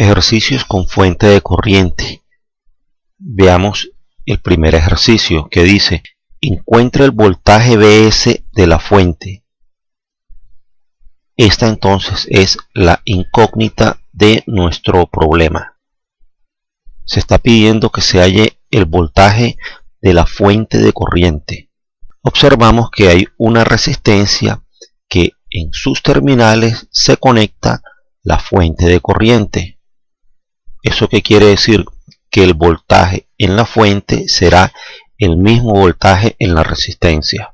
Ejercicios con fuente de corriente. Veamos el primer ejercicio que dice: encuentra el voltaje Vs de la fuente. Esta entonces es la incógnita de nuestro problema. Se está pidiendo que se halle el voltaje de la fuente de corriente. Observamos que hay una resistencia que en sus terminales se conecta la fuente de corriente. ¿Eso qué quiere decir? Que el voltaje en la fuente será el mismo voltaje en la resistencia.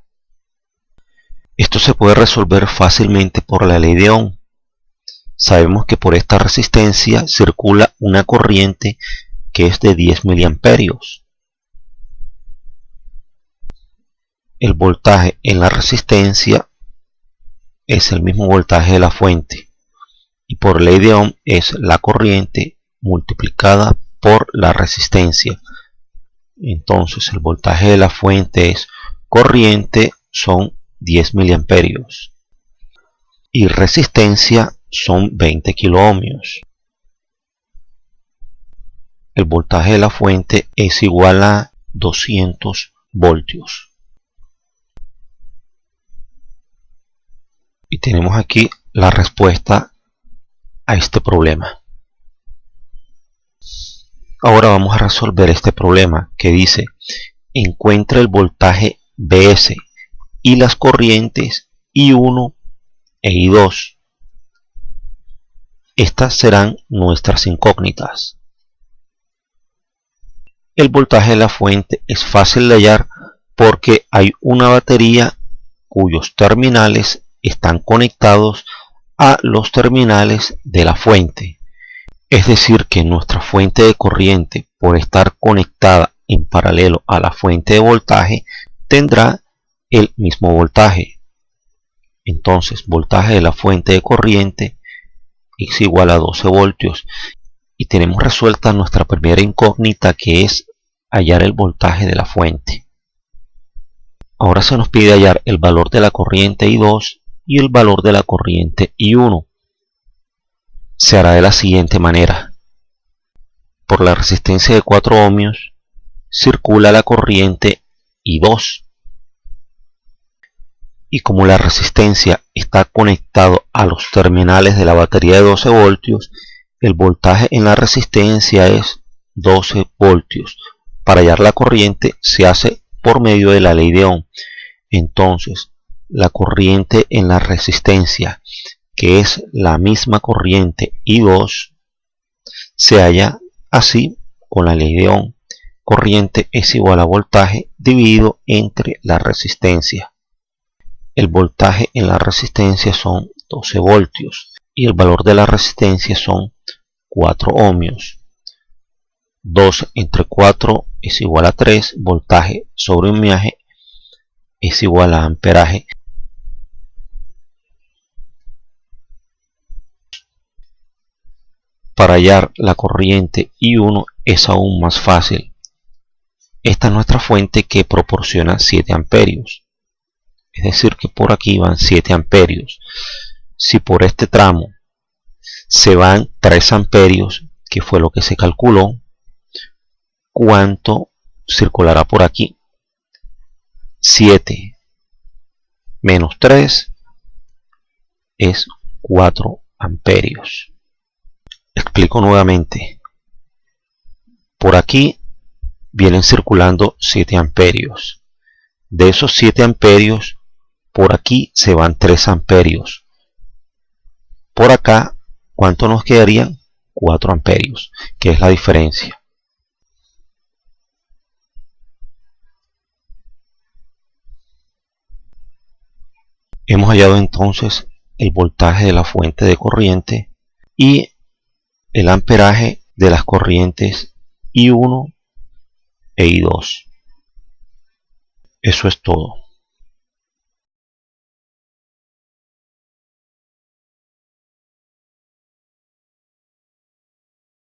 Esto se puede resolver fácilmente por la ley de Ohm. Sabemos que por esta resistencia circula una corriente que es de 10 miliamperios. El voltaje en la resistencia es el mismo voltaje de la fuente, y por ley de Ohm es la corriente multiplicada por la resistencia. Entonces el voltaje de la fuente es corriente, son 10 miliamperios, y resistencia son 20 kiloohmios. El voltaje de la fuente es igual a 200 voltios. Y tenemos aquí la respuesta a este problema. Ahora vamos a resolver este problema que dice: encuentra el voltaje Vs y las corrientes I1 e I2. Estas serán nuestras incógnitas. El voltaje de la fuente es fácil de hallar porque hay una batería cuyos terminales están conectados a los terminales de la fuente. Es decir, que nuestra fuente de corriente, por estar conectada en paralelo a la fuente de voltaje, tendrá el mismo voltaje. Entonces, voltaje de la fuente de corriente es igual a 12 voltios. Y tenemos resuelta nuestra primera incógnita, que es hallar el voltaje de la fuente. Ahora se nos pide hallar el valor de la corriente I2 y el valor de la corriente I1. Se hará de la siguiente manera: por la resistencia de 4 ohmios circula la corriente I2, y como la resistencia está conectado a los terminales de la batería de 12 voltios, el voltaje en la resistencia es 12 voltios. Para hallar la corriente se hace por medio de la ley de Ohm. Entonces, la corriente en la resistencia, que es la misma corriente I2, se halla así con la ley de Ohm. Corriente es igual a voltaje dividido entre la resistencia. El voltaje en la resistencia son 12 voltios y el valor de la resistencia son 4 ohmios. 12 entre 4 es igual a 3. Voltaje sobre ohmiaje es igual a amperaje. Para hallar la corriente I1 es aún más fácil. Esta es nuestra fuente que proporciona 7 amperios. Es decir, que por aquí van 7 amperios. Si por este tramo se van 3 amperios, que fue lo que se calculó, ¿cuánto circulará por aquí? 7 menos 3 es 4 amperios. Explico nuevamente. Por aquí vienen circulando 7 amperios. De esos 7 amperios, por aquí se van 3 amperios. Por acá, ¿cuánto nos quedarían? 4 amperios, que es la diferencia. Hemos hallado entonces el voltaje de la fuente de corriente y el amperaje de las corrientes I1 e I2. Eso es todo.